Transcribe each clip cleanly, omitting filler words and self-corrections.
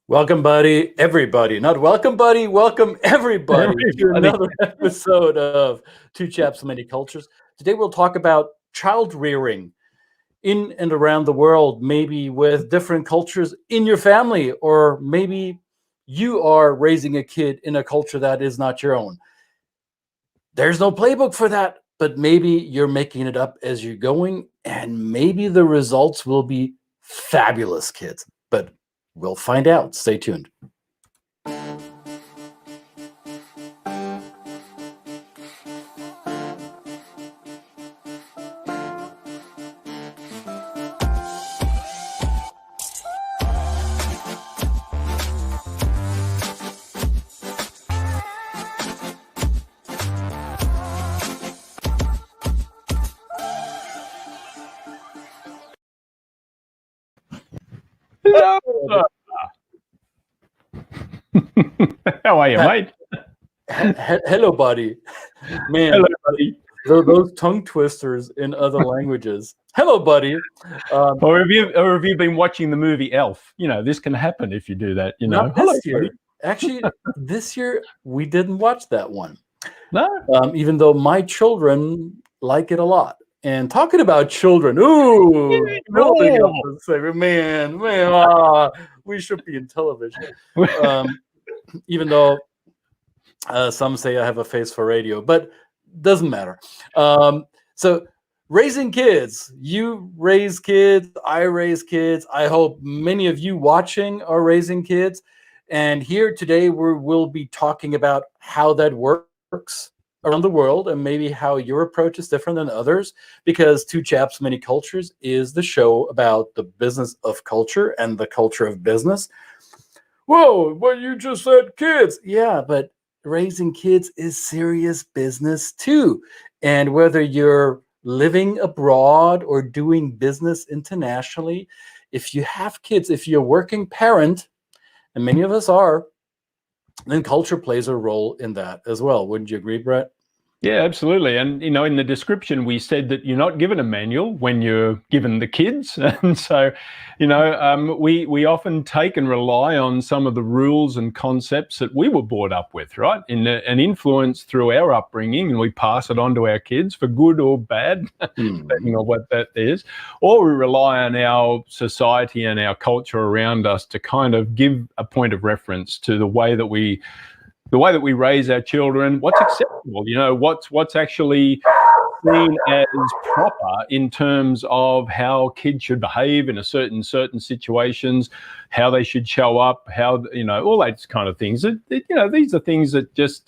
Welcome, buddy, everybody. Not welcome, buddy. Welcome, everybody, to another episode of Two Chaps, Many Cultures. Today, we'll talk about child rearing in and around the world, maybe with different cultures in your family, or maybe you are raising a kid in a culture that is not your own. There's no playbook for that, but maybe you're making it up as you're going, and maybe the results will be fabulous, kids. But we'll find out. Stay tuned. Hello. How are you, mate? Hello, buddy. Man, Hello, buddy. Those tongue twisters in other languages. Hello, buddy. Or have you been watching the movie Elf? You know, this can happen if you do that. You know, not this year. Actually, this year we didn't watch that one. No, even though my children like it a lot. And talking about children, building up the segment, man, we should be in television. Even though some say I have a face for radio, but doesn't matter. So raising kids, you raise kids, I raise kids. I hope many of you watching are raising kids. And here today we'll be talking about how that works around the world and maybe how your approach is different than others, because Two Chaps, Many Cultures is the show about the business of culture and the culture of business. Whoa, what you just said, kids. Yeah, but raising kids is serious business too. And whether you're living abroad or doing business internationally, if you have kids, if you're a working parent, and many of us are, then culture plays a role in that as well. Wouldn't you agree, Brett? Yeah, absolutely. And, you know, in the description, we said that you're not given a manual when you're given the kids. And so, you know, we often take and rely on some of the rules and concepts that we were brought up with, right? An influence through our upbringing, and we pass it on to our kids for good or bad, depending on what that is. Or we rely on our society and our culture around us to kind of give a point of reference to the way that we raise our children, what's acceptable, you know, what's actually seen as proper in terms of how kids should behave in certain situations, how they should show up, how, you know, all those kind of things. You know, these are things that just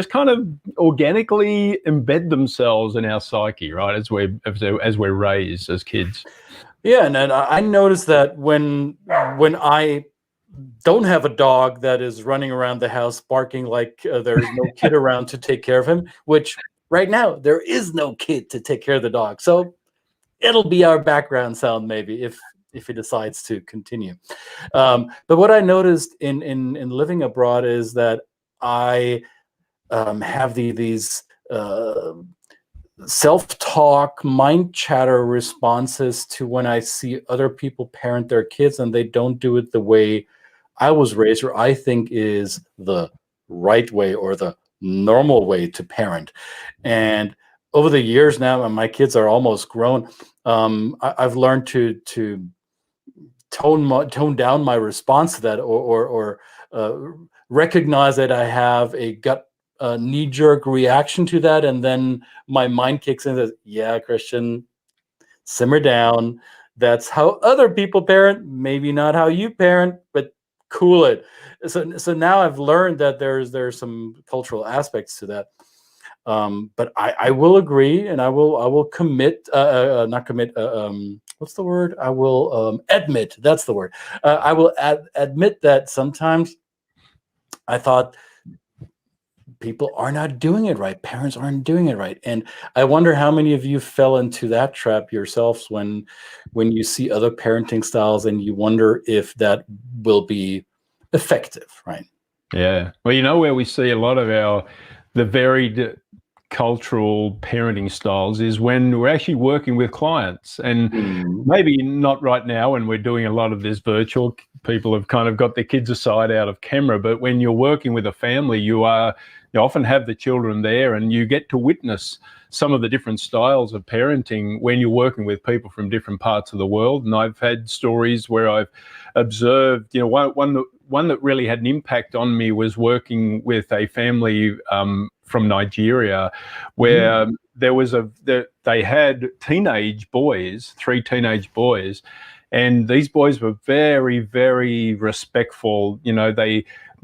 kind of organically embed themselves in our psyche, right, as we're raised as kids. Yeah, and I noticed that when I don't have a dog that is running around the house barking like there's no kid around to take care of him, which right now there is no kid to take care of the dog. So it'll be our background sound maybe if he decides to continue. But what I noticed in living abroad is that I have these self-talk, mind chatter responses to when I see other people parent their kids and they don't do it the way I was raised, or I think is the right way or the normal way to parent. And over the years now, and my kids are almost grown, I've learned to tone down my response to that, or recognize that I have a gut knee-jerk reaction to that, and then my mind kicks in and says, yeah, Christian, simmer down. That's how other people parent, maybe not how you parent, but cool it. So now I've learned that there's some cultural aspects to that. But I will agree, and I will commit, not commit, what's the word? I will admit, that's the word. I will admit that sometimes I thought people are not doing it right. Parents aren't doing it right. And I wonder how many of you fell into that trap yourselves when you see other parenting styles and you wonder if that will be effective, right? Yeah. Well, you know, where we see a lot of the varied cultural parenting styles is when we're actually working with clients, and maybe not right now when we're doing a lot of this virtual, people have kind of got their kids aside out of camera, but when you're working with a family, you often have the children there, and you get to witness some of the different styles of parenting when you're working with people from different parts of the world. And I've had stories where I've observed, one that really had an impact on me was working with a family from Nigeria, where they had teenage boys, 3 teenage boys, and these boys were very, very respectful.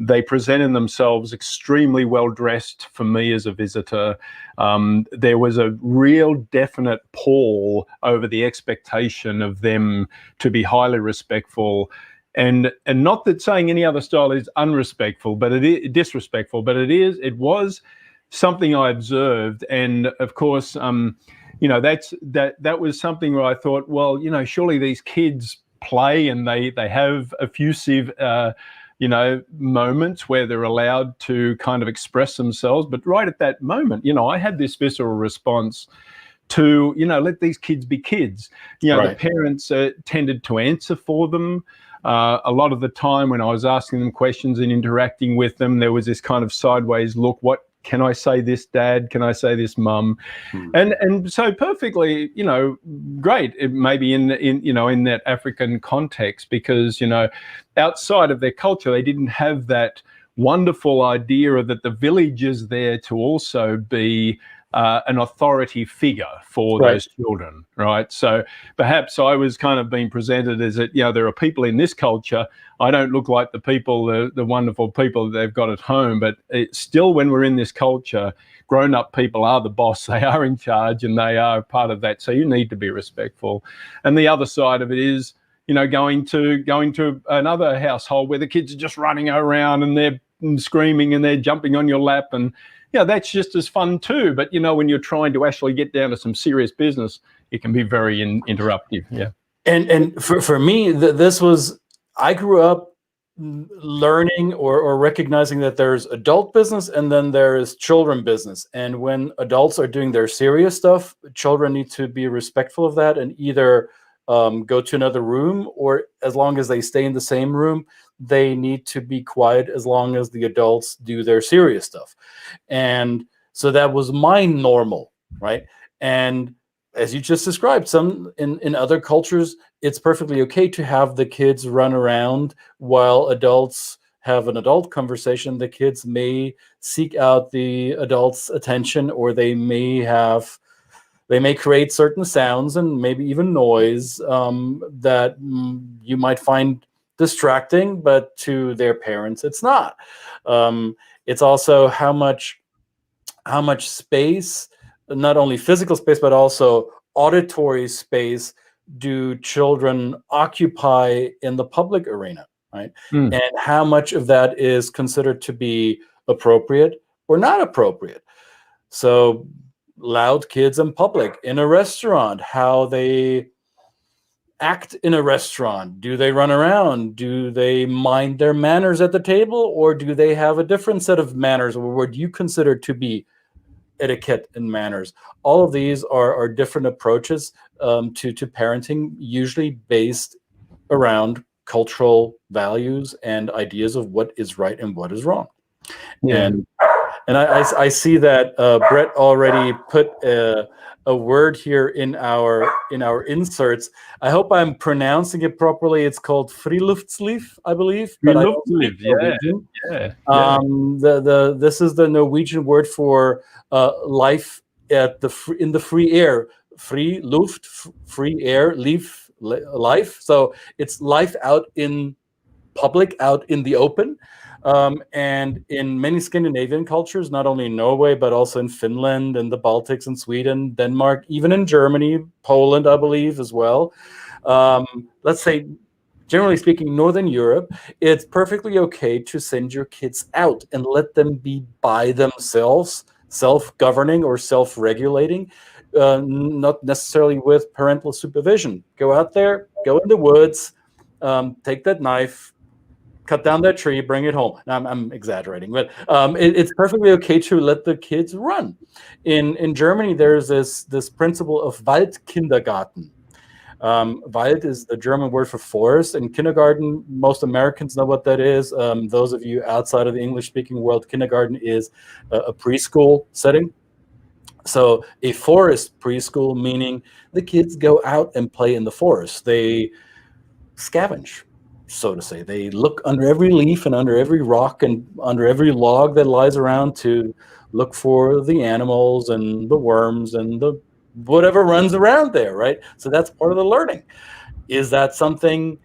They presented themselves extremely well dressed for me as a visitor. There was a real definite pull over the expectation of them to be highly respectful. And not that saying any other style is unrespectful, but disrespectful, but it was something I observed. And of course, that was something where I thought, well, surely these kids play and they have effusive moments where they're allowed to kind of express themselves. But right at that moment, I had this visceral response to, let these kids be kids. The parents tended to answer for them. A lot of the time when I was asking them questions and interacting with them, there was this kind of sideways look. What can I say this, Dad? Can I say this, Mum? And so perfectly, great. It may be in that African context, because outside of their culture, they didn't have that wonderful idea that the village is there to also be an authority figure for those children, right? So perhaps I was kind of being presented as that, there are people in this culture. I don't look like the people, the wonderful people that they've got at home, but it's still, when we're in this culture, grown-up people are the boss. They are in charge, and they are part of that. So you need to be respectful. And the other side of it is, going to another household where the kids are just running around and they're screaming and they're jumping on your lap, and that's just as fun too. But when you're trying to actually get down to some serious business, it can be very interruptive. Yeah. And for me, this was, I grew up learning or recognizing that there's adult business and then there's children business. And when adults are doing their serious stuff, children need to be respectful of that and either go to another room, or as long as they stay in the same room, they need to be quiet as long as the adults do their serious stuff. And so that was my normal, right? And as you just described, some in other cultures, it's perfectly okay to have the kids run around while adults have an adult conversation. The kids may seek out the adults' attention, or they may create certain sounds and maybe even noise that you might find distracting, but to their parents, it's not. It's also how much space, not only physical space, but also auditory space, do children occupy in the public arena, right? And how much of that is considered to be appropriate or not appropriate. So loud kids in public, in a restaurant, how they act in a restaurant. Do they run around? Do they mind their manners at the table? Or do they have a different set of manners, or what you consider to be etiquette and manners? All of these are different approaches to parenting, usually based around cultural values and ideas of what is right and what is wrong. Yeah. And I see that Brett already put a word here in our inserts. I hope I'm pronouncing it properly. It's called friluftsliv, I believe. Friluftsliv, yeah. This is the Norwegian word for life in the free air. Free luft, free air, life. So it's life out in public, out in the open. And in many Scandinavian cultures, not only in Norway, but also in Finland and the Baltics and Sweden, Denmark, even in Germany, Poland, I believe, as well. Let's say, generally speaking, Northern Europe, it's perfectly okay to send your kids out and let them be by themselves, self-governing or self-regulating, not necessarily with parental supervision. Go out there, go in the woods, take that knife, cut down that tree, bring it home. Now, I'm exaggerating, but it's perfectly okay to let the kids run. In Germany, there's this principle of Waldkindergarten. Wald is the German word for forest. In kindergarten, most Americans know what that is. Those of you outside of the English-speaking world, kindergarten is a preschool setting. So a forest preschool, meaning the kids go out and play in the forest. They scavenge, so to say. They look under every leaf and under every rock and under every log that lies around to look for the animals and the worms and the whatever runs around there, right? So that's part of the learning. Is that something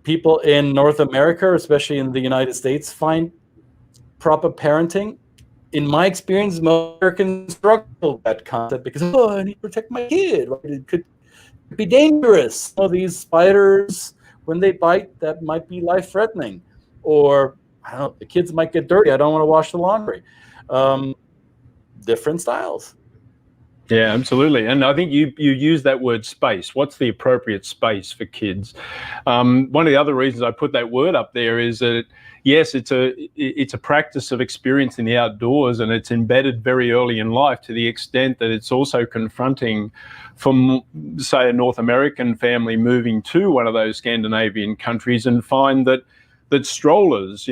people in North America, especially in the United States, find proper parenting? In my experience, most Americans struggle with that concept because, oh, I need to protect my kid. Right? It could be dangerous. Some of these spiders, when they bite, that might be life-threatening. Or, I don't know, the kids might get dirty. I don't want to wash the laundry. Different styles. Yeah, absolutely. And I think you use that word space. What's the appropriate space for kids? One of the other reasons I put that word up there is that, yes, it's a practice of experiencing the outdoors, and it's embedded very early in life to the extent that it's also confronting from, say, a North American family moving to one of those Scandinavian countries and find that strollers,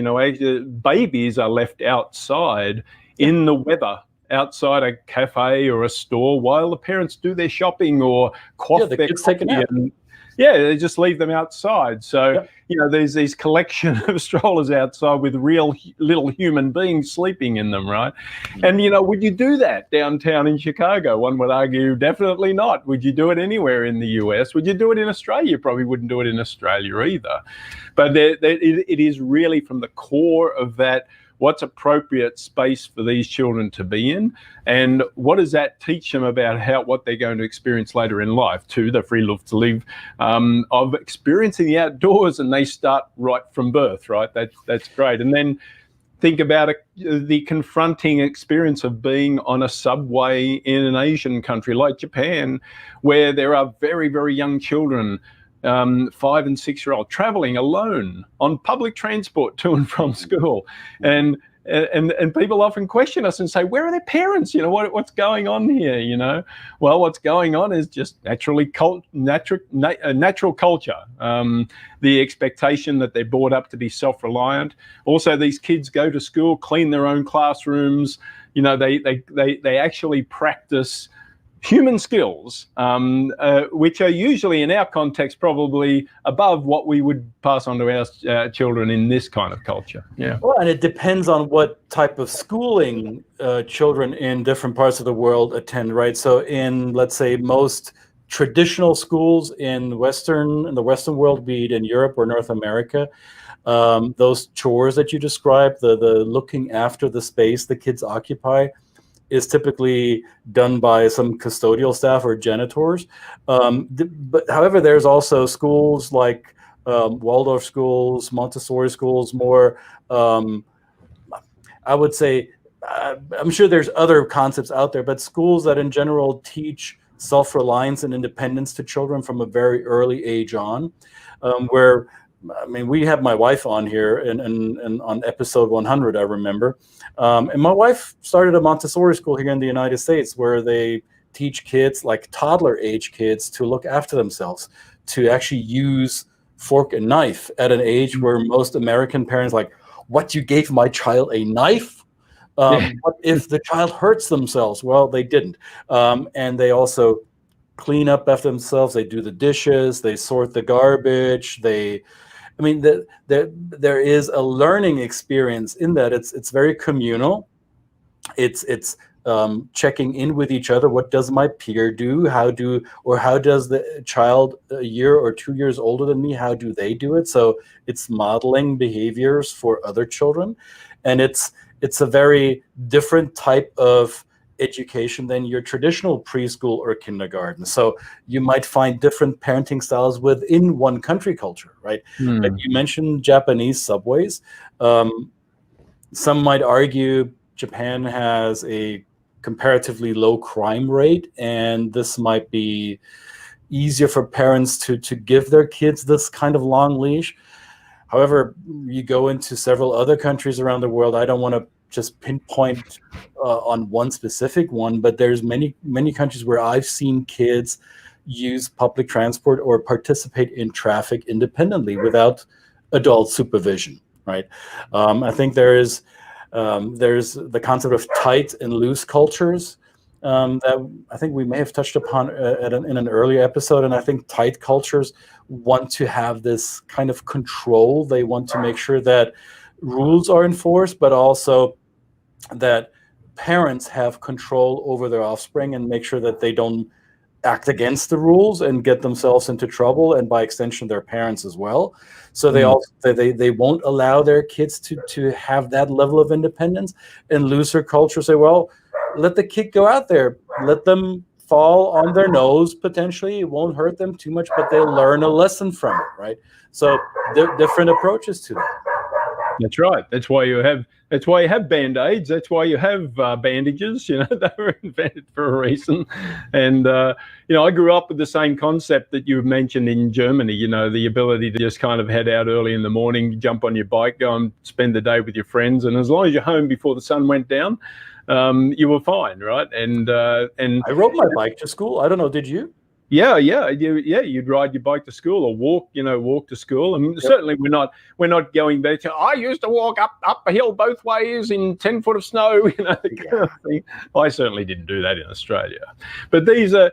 babies are left outside in the weather, outside a cafe or a store while the parents do their shopping or quaff their coffee. They just leave them outside. So, there's these collection of strollers outside with real little human beings sleeping in them, right? And, would you do that downtown in Chicago? One would argue definitely not. Would you do it anywhere in the US? Would you do it in Australia? You probably wouldn't do it in Australia either. But it is really from the core of that, what's appropriate space for these children to be in, and what does that teach them about what they're going to experience later in life too, the free love to live, of experiencing the outdoors, and they start right from birth, right? That's great. And then think about the confronting experience of being on a subway in an Asian country like Japan, where there are very, very young children, 5 and 6 year old, traveling alone on public transport to and from school, and people often question us and say, where are their parents? What's going on here? Well, what's going on is just natural culture. The expectation that they're brought up to be self-reliant. Also, these kids go to school, clean their own classrooms. They actually practice human skills, which are usually in our context probably above what we would pass on to our children in this kind of culture. Yeah. Well, and it depends on what type of schooling children in different parts of the world attend, right? So in, let's say, most traditional schools in the Western world, be it in Europe or North America, those chores that you described, the looking after the space the kids occupy, is typically done by some custodial staff or janitors. But however, there's also schools like Waldorf schools, Montessori schools, more, I would say, I'm sure there's other concepts out there, but schools that in general teach self-reliance and independence to children from a very early age on, where, I mean, we have my wife on here and on episode 100, I remember. And my wife started a Montessori school here in the United States where they teach kids, like toddler age kids, to look after themselves, to actually use fork and knife at an age where most American parents like, what, you gave my child a knife? What if the child hurts themselves? Well, they didn't. And they also clean up after themselves. They do the dishes. They sort the garbage. I mean, there is a learning experience in that. It's very communal. It's checking in with each other. What does my peer do? How does the child a year or 2 years older than me, how do they do it? So it's modeling behaviors for other children. And it's a very different type of education than your traditional preschool or kindergarten. So you might find different parenting styles within one country culture, right? Like you mentioned Japanese subways. Some might argue Japan has a comparatively low crime rate, and this might be easier for parents to give their kids this kind of long leash. However, you go into several other countries around the world. I don't want to just pinpoint on one specific one, but there's many countries where I've seen kids use public transport or participate in traffic independently without adult supervision, right? I think there's the concept of tight and loose cultures that I think we may have touched upon in an earlier episode. And I think tight cultures want to have this kind of control. They want to make sure that rules are enforced, but also that parents have control over their offspring and make sure that they don't act against the rules and get themselves into trouble, and by extension their parents as well. So they won't allow their kids to have that level of independence. And looser cultures say, well, let the kid go out there, let them fall on their nose potentially, it won't hurt them too much, but they'll learn a lesson from it, right? So different approaches to that. That's right. That's why you have Band-Aids. That's why you have bandages. You know, they were invented for a reason. And you know, I grew up with the same concept that you mentioned in Germany. You know, the ability to just kind of head out early in the morning, jump on your bike, go and spend the day with your friends, and as long as you're home before the sun went down, you were fine, right? And I rode my bike to school. I don't know, did you? Yeah, you'd ride your bike to school or walk to school. And certainly we're not going back to, I used to walk up a hill both ways in 10 foot of snow, you know, the kind of thing. I certainly didn't do that in Australia. But these are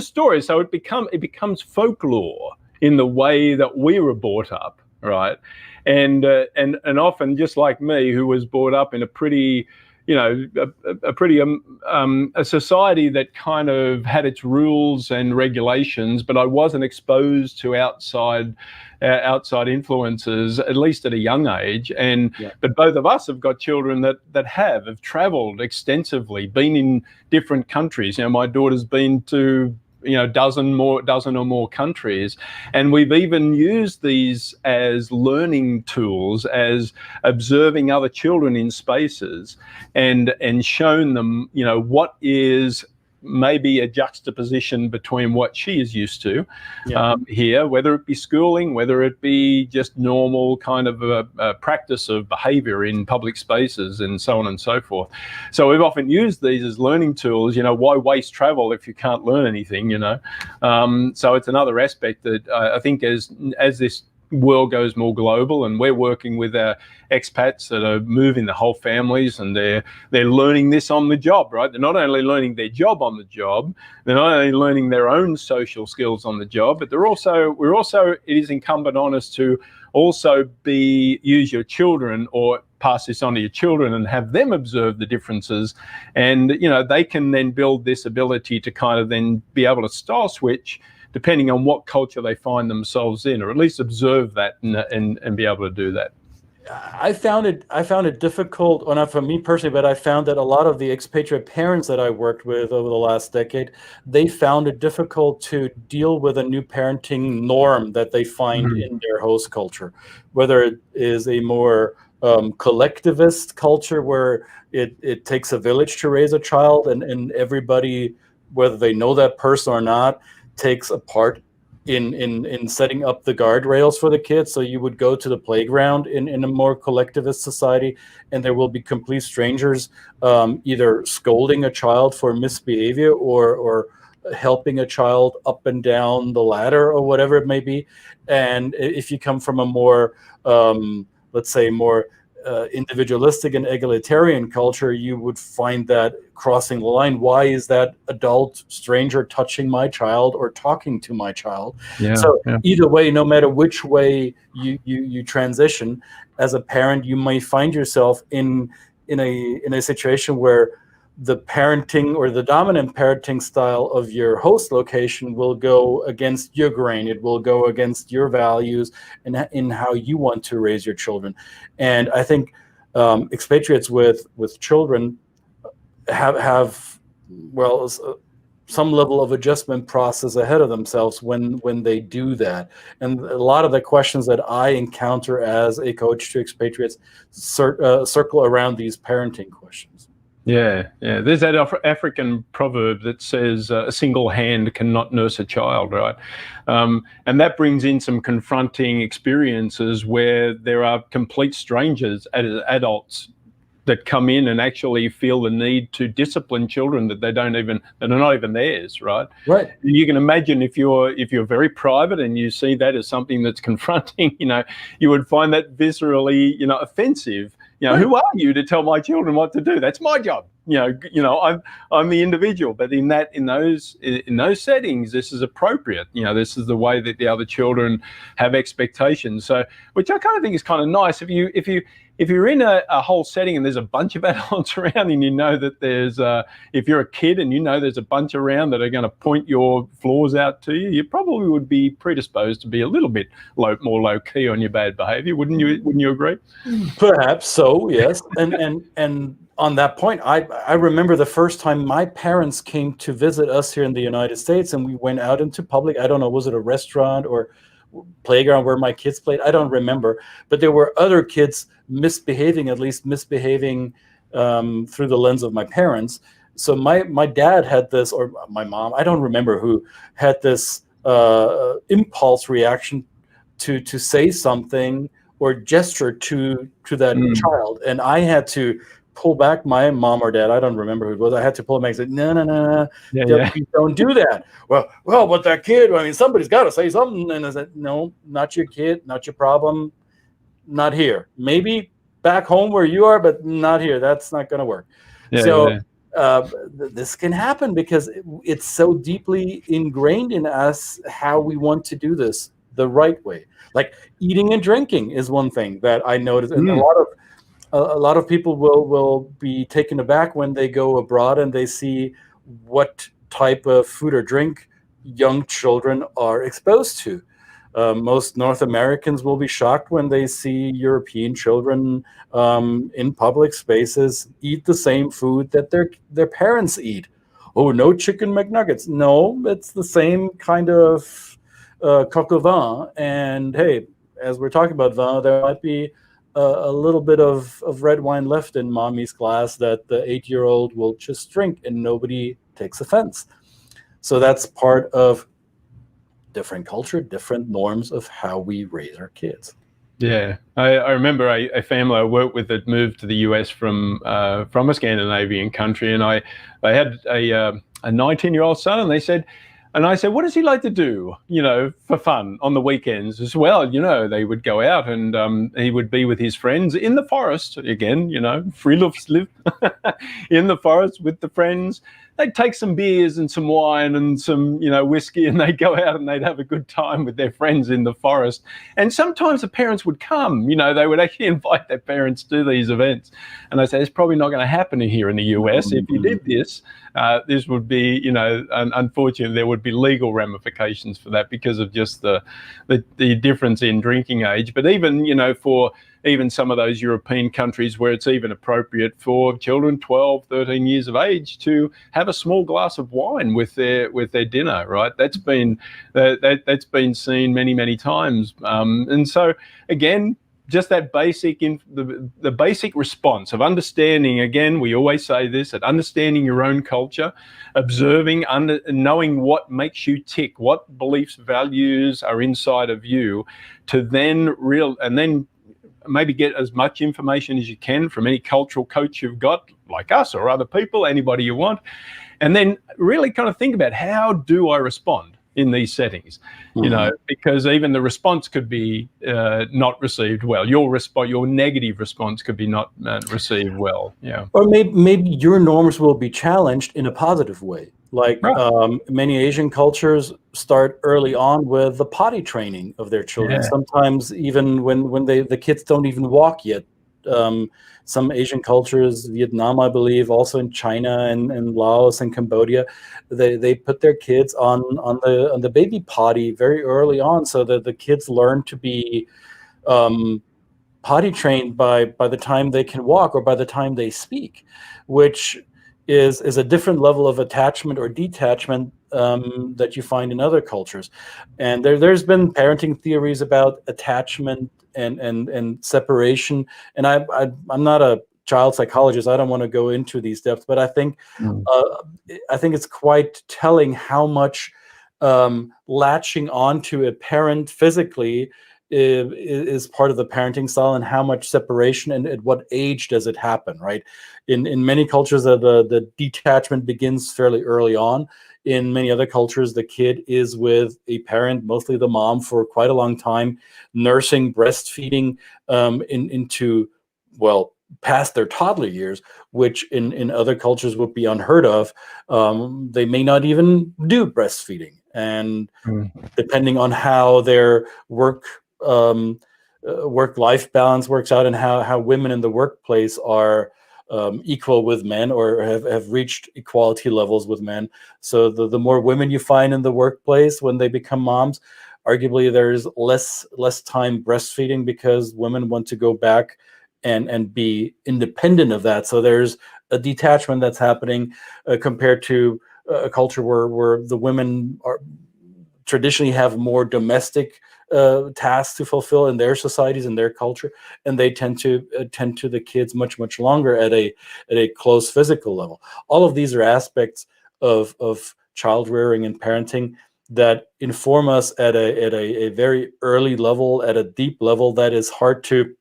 stories, so it becomes folklore in the way that we were brought up, right? And often, just like me, who was brought up in a pretty, you know, a society that kind of had its rules and regulations, but I wasn't exposed to outside influences, at least at a young age. But both of us have got children that have traveled extensively, been in different countries. You know, my daughter's been to, you know, dozen or more countries, and we've even used these as learning tools, as observing other children in spaces, and shown them, you know, what is maybe a juxtaposition between what she is used to here, whether it be schooling, whether it be just normal kind of a practice of behavior in public spaces, and so on and so forth. So we've often used these as learning tools. You know, why waste travel if you can't learn anything, you know? So it's another aspect that I think as this world goes more global, and we're working with our expats that are moving the whole families, and they're learning this on the job, right? They're not only learning their job on the job, they're not only learning their own social skills on the job, but it is incumbent on us to also use your children, or pass this on to your children and have them observe the differences. And, you know, they can then build this ability to kind of then be able to style switch depending on what culture they find themselves in, or at least observe that and be able to do that. I found it difficult, or not for me personally, but I found that a lot of the expatriate parents that I worked with over the last decade, they found it difficult to deal with a new parenting norm that they find in their host culture, whether it is a more collectivist culture where it takes a village to raise a child, and everybody, whether they know that person or not, takes a part in setting up the guardrails for the kids. So you would go to the playground in a more collectivist society, and there will be complete strangers either scolding a child for misbehavior or helping a child up and down the ladder or whatever it may be. And if you come from a more, let's say, more individualistic and egalitarian culture, you would find that crossing the line. Why is that adult stranger touching my child or talking to my child? Either way, no matter which way you transition as a parent, you may find yourself in a situation where the parenting or the dominant parenting style of your host location will go against your grain. It will go against your values and in how you want to raise your children. And I think expatriates with children have some level of adjustment process ahead of themselves when they do that. And a lot of the questions that I encounter as a coach to expatriates circle around these parenting questions. Yeah. There's that African proverb that says a single hand cannot nurse a child, right? And that brings in some confronting experiences where there are complete strangers as adults that come in and actually feel the need to discipline children that that are not even theirs, right? Right. And you can imagine if you're very private and you see that as something that's confronting, you would find that viscerally, offensive. Right. Who are you to tell my children what to do? That's my job. I'm the individual. But in those settings, this is appropriate. This is the way that the other children have expectations. So, which I kind of think is kind of nice. If you're in a whole setting and there's a bunch of adults around, and you know that there's if you're a kid and you know there's a bunch around that are going to point your flaws out to you, you probably would be predisposed to be a little bit more low key on your bad behavior, wouldn't you agree? Perhaps so, yes. And on that point, I remember the first time my parents came to visit us here in the United States, and we went out into public. I don't know, was it a restaurant or playground where my kids played? I don't remember, but there were other kids misbehaving through the lens of my parents. So my dad had this, or my mom, I don't remember who, had this impulse reaction to say something or gesture to that child, and I had to pull back my mom or dad. I don't remember who it was. I had to pull him back and say, no, don't do that. Well, but that kid, somebody's got to say something. And I said, no, not your kid, not your problem, not here. Maybe back home where you are, but not here. That's not going to work. This can happen because it's so deeply ingrained in us how we want to do this the right way. Like eating and drinking is one thing that I noticed, and a lot of people will be taken aback when they go abroad and they see what type of food or drink young children are exposed to. Most North Americans will be shocked when they see European children in public spaces eat the same food that their parents eat. Oh, no chicken McNuggets. No, it's the same kind of coq au vin. And hey, as we're talking about vin, there might be a little bit of red wine left in mommy's glass that the 8-year-old will just drink, and nobody takes offense. So that's part of different culture, different norms of how we raise our kids. Yeah, I remember a family I worked with that moved to the US from a Scandinavian country, and I had a 19-year-old son, and I said, what does he like to do, for fun on the weekends as well? They would go out and he would be with his friends in the forest again, friluftsliv in the forest with the friends. They'd take some beers and some wine and some, whiskey, and they'd go out and they'd have a good time with their friends in the forest. And sometimes the parents would come, they would actually invite their parents to these events. And I say, it's probably not going to happen here in the US. If you did this, this would be, unfortunately, there would be legal ramifications for that because of just the difference in drinking age. But even, for even some of those European countries where it's even appropriate for children 12, 13 years of age to have a small glass of wine with their dinner, right? That's been seen many, many times. And so again, just that the basic response of understanding, again, we always say this, that understanding your own culture, observing, knowing what makes you tick, what beliefs, values are inside of you, to then maybe get as much information as you can from any cultural coach you've got, like us or other people, anybody you want, and then really kind of think about, how do I respond in these settings? Because even the response could be not received well. Your negative response could be not received well. Yeah. Or maybe your norms will be challenged in a positive way. Like many Asian cultures start early on with the potty training of their children. Yeah. Sometimes even when the kids don't even walk yet. Some Asian cultures, Vietnam, I believe, also in China and Laos and Cambodia, they put their kids on the baby potty very early on, so that the kids learn to be potty trained by the time they can walk or by the time they speak, which is a different level of attachment or detachment that you find in other cultures. And there's been parenting theories about attachment and separation. And I'm not a child psychologist. I don't want to go into these depths, but I think it's quite telling how much latching onto a parent physically is part of the parenting style, and how much separation and at what age does it happen, right? In many cultures, the detachment begins fairly early on. In many other cultures, the kid is with a parent, mostly the mom, for quite a long time, nursing, breastfeeding into, well, past their toddler years, which in other cultures would be unheard of. They may not even do breastfeeding. And depending on how their work-life balance works out, and how women in the workplace are equal with men, or have reached equality levels with men. So the more women you find in the workplace when they become moms, arguably there's less time breastfeeding, because women want to go back and be independent of that. So there's a detachment that's happening compared to a culture where the women are traditionally have more domestic tasks to fulfill in their societies, in their culture, and they tend to attend to the kids much longer at a close physical level. All of these are aspects of child rearing and parenting that inform us at a very early level, at a deep level that is hard to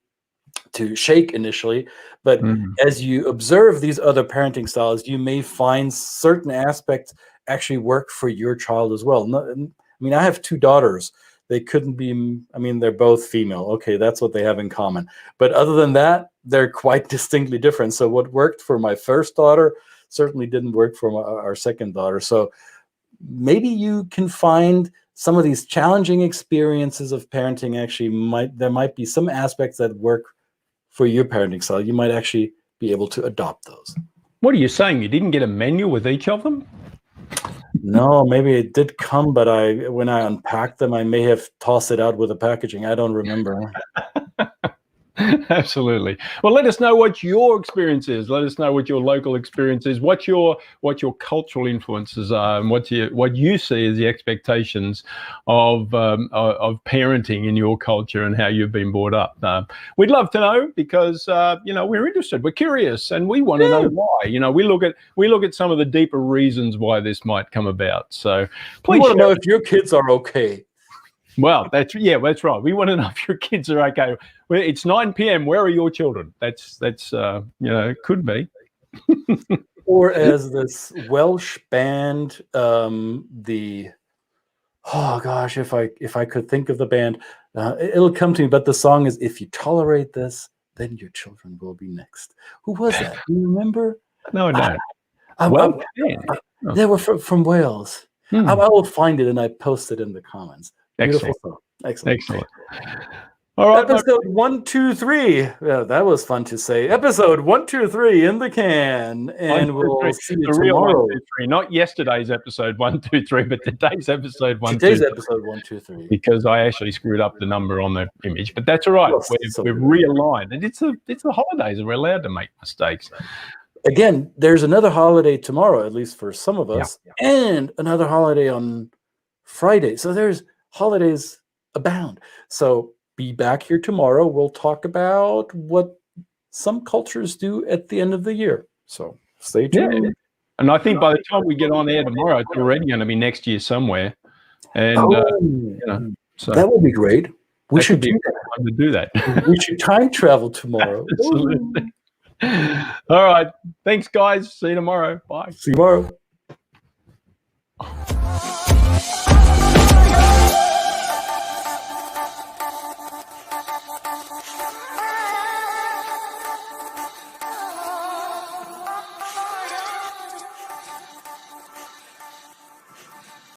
shake initially. But as you observe these other parenting styles, you may find certain aspects actually work for your child as well. I mean, I have two daughters. They couldn't be, I mean, they're both female. Okay, that's what they have in common. But other than that, they're quite distinctly different. So what worked for my first daughter certainly didn't work for our second daughter. So maybe you can find some of these challenging experiences of parenting. Actually, there might be some aspects that work for your parenting style. You might actually be able to adopt those. What are you saying? You didn't get a manual with each of them? No, maybe it did come, but when I unpacked them, I may have tossed it out with the packaging. I don't remember. Absolutely. Well, let us know what your experience is. Let us know what your local experience is, what your cultural influences are, and what you see as the expectations of parenting in your culture and how you've been brought up. We'd love to know, because we're interested, we're curious, and we want to know why. We look at some of the deeper reasons why this might come about. So please, we want to know if your kids are okay. Well, that's right. We want to know if your kids are okay. Well, it's 9 p.m. Where are your children? That's could be. Or as this Welsh band, if I could think of the band, it'll come to me. But the song is, "If you tolerate this, then your children will be next." Who was that? Do you remember? No, I don't. They were from Wales. I will find it and I post it in the comments. Beautiful song. Excellent. All right. Episode 1, 2, 3. Yeah, that was fun to say. Episode 1, 2, 3 in the can, and we'll see you tomorrow. 1, 2, 3. Not yesterday's episode 1, 2, 3, but today's episode 1, 2, 3. Today's episode 1, 2, 3. Because I actually screwed up the number on the image, but that's all right. We've realigned, and it's the holidays, and we're allowed to make mistakes. Again, there's another holiday tomorrow, at least for some of us, and another holiday on Friday. So there's holidays abound. So be back here tomorrow. We'll talk about what some cultures do at the end of the year. So stay tuned. Yeah. And I think by the time we get on air tomorrow, it's already going to be next year somewhere. And so that would be great. We should do that. We should time travel tomorrow. Absolutely. All right. Thanks, guys. See you tomorrow. Bye. See you tomorrow.